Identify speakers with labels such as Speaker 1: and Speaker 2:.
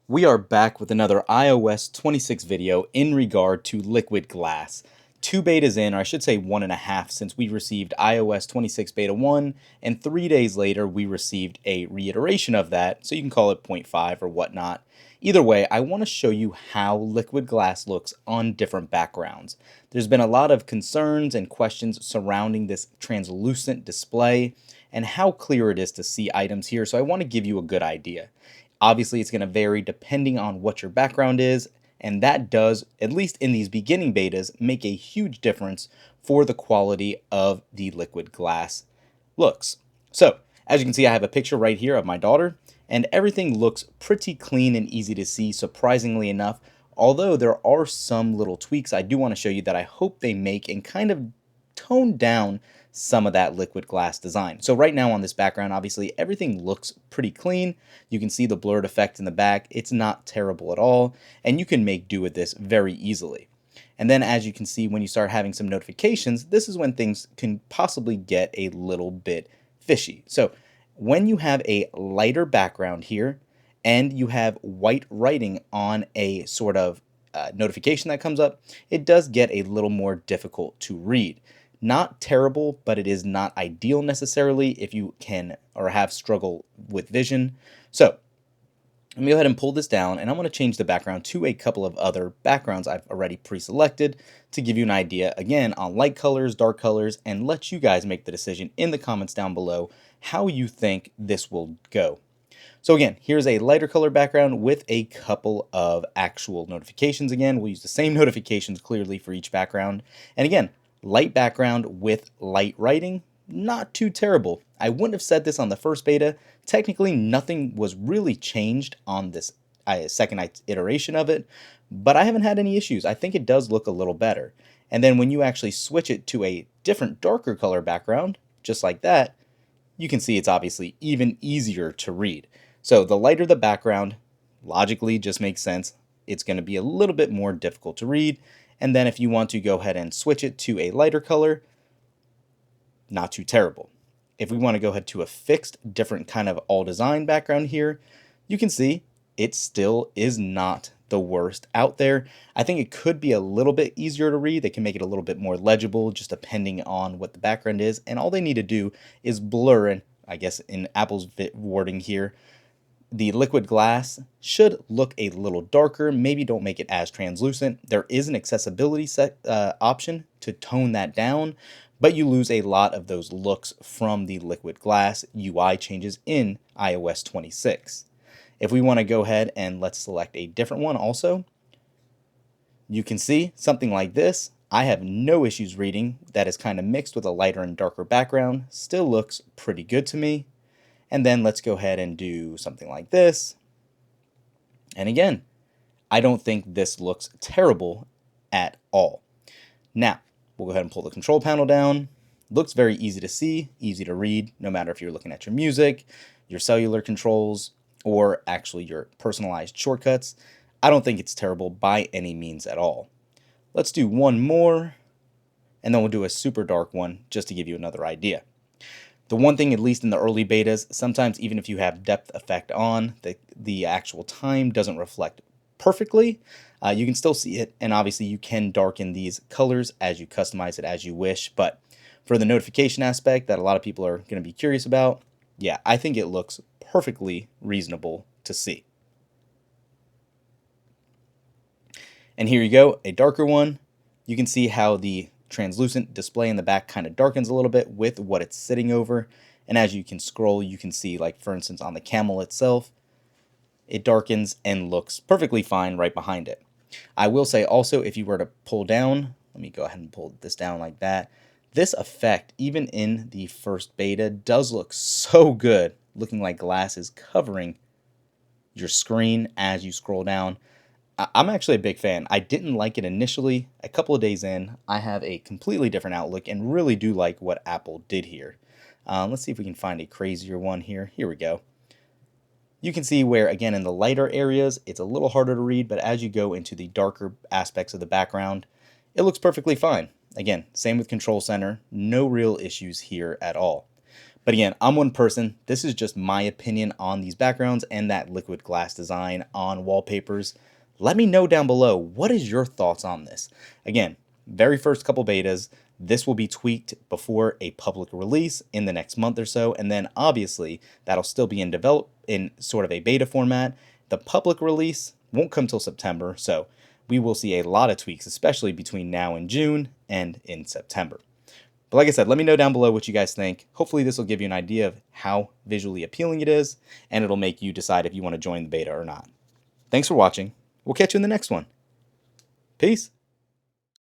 Speaker 1: We are back with another iOS 26 video in regard to liquid glass. Two betas in, or I should say 1.5, since we received iOS 26 beta 1, and 3 days later we received a reiteration of that, so you can call it 0.5 or whatnot. Either way, I want to show you how liquid glass looks on different backgrounds. There's been a lot of concerns and questions surrounding this translucent display and how clear it is to see items here, so I want to give you a good idea. Obviously, it's going to vary depending on what your background is, and that does, at least in these beginning betas, make a huge difference for the quality of the liquid glass looks. So, as you can see, I have a picture right here of my daughter, and everything looks pretty clean and easy to see, surprisingly enough. Although there are some little tweaks I do want to show you that I hope they make and kind of tone down some of that liquid glass design. So right now on this background, obviously everything looks pretty clean. You can see the blurred effect in the back. It's not terrible at all, and you can make do with this very easily. And then as you can see, when you start having some notifications, this is when things can possibly get a little bit fishy. So when you have a lighter background here and you have white writing on a sort of notification that comes up, it does get a little more difficult to read. Not terrible, but it is not ideal necessarily if you can or have struggle with vision. So let me go ahead and pull this down, and I want to change the background to a couple of other backgrounds I've already pre-selected to give you an idea, again, on light colors, dark colors, and let you guys make the decision in the comments down below how you think this will go. So again, here's a lighter color background with a couple of actual notifications. Again, we'll use the same notifications clearly for each background. And again, light background with light writing, not too terrible. I wouldn't have said this on the first beta. Technically, nothing was really changed on this second iteration of it, but I haven't had any issues. I think it does look a little better. And then when you actually switch it to a different darker color background, just like that, you can see it's obviously even easier to read. So the lighter the background, logically just makes sense. It's going to be a little bit more difficult to read. And then if you want to go ahead and switch it to a lighter color, not too terrible. If we want to go ahead to a fixed, different kind of all design background here, you can see it still is not the worst out there. I think it could be a little bit easier to read. They can make it a little bit more legible just depending on what the background is. And all they need to do is blur, and I guess in Apple's wording here, the liquid glass should look a little darker. Maybe don't make it as translucent. There is an accessibility option to tone that down, but you lose a lot of those looks from the liquid glass UI changes in iOS 26. If we want to go ahead and let's select a different one also, you can see something like this. I have no issues reading. That is kind of mixed with a lighter and darker background. Still looks pretty good to me. And then let's go ahead and do something like this. And again, I don't think this looks terrible at all. Now, we'll go ahead and pull the control panel down. Looks very easy to see, easy to read, no matter if you're looking at your music, your cellular controls, or actually your personalized shortcuts. I don't think it's terrible by any means at all. Let's do one more, and then we'll do a super dark one just to give you another idea. The one thing, at least in the early betas, sometimes even if you have depth effect on, the actual time doesn't reflect perfectly. You can still see it, and obviously you can darken these colors as you customize it as you wish. But for the notification aspect that a lot of people are going to be curious about, yeah, I think it looks perfectly reasonable to see. And here you go, a darker one. You can see how the translucent display in the back kind of darkens a little bit with what it's sitting over. And as you can scroll, you can see, like for instance on the camel itself, it darkens and looks perfectly fine right behind it. I will say also, if you were to pull down, let me go ahead and pull this down like that, this effect, even in the first beta, does look so good, looking like glass is covering your screen as you scroll down. I'm actually a big fan. I didn't like it initially. A couple of days in, I have a completely different outlook and really do like what Apple did here. Let's see if we can find a crazier one here. Here we go. You can see where, again, in the lighter areas, it's a little harder to read, but as you go into the darker aspects of the background, it looks perfectly fine. Again, same with Control Center. No real issues here at all. But again, I'm one person. This is just my opinion on these backgrounds and that liquid glass design on wallpapers. Let me know down below, what is your thoughts on this? Again, very first couple betas, this will be tweaked before a public release in the next month or so, and then obviously that'll still be in sort of a beta format. The public release won't come till September, so we will see a lot of tweaks, especially between now and June and in September. But like I said, let me know down below what you guys think. Hopefully this will give you an idea of how visually appealing it is, and it'll make you decide if you want to join the beta or not. Thanks for watching. We'll catch you in the next one. Peace.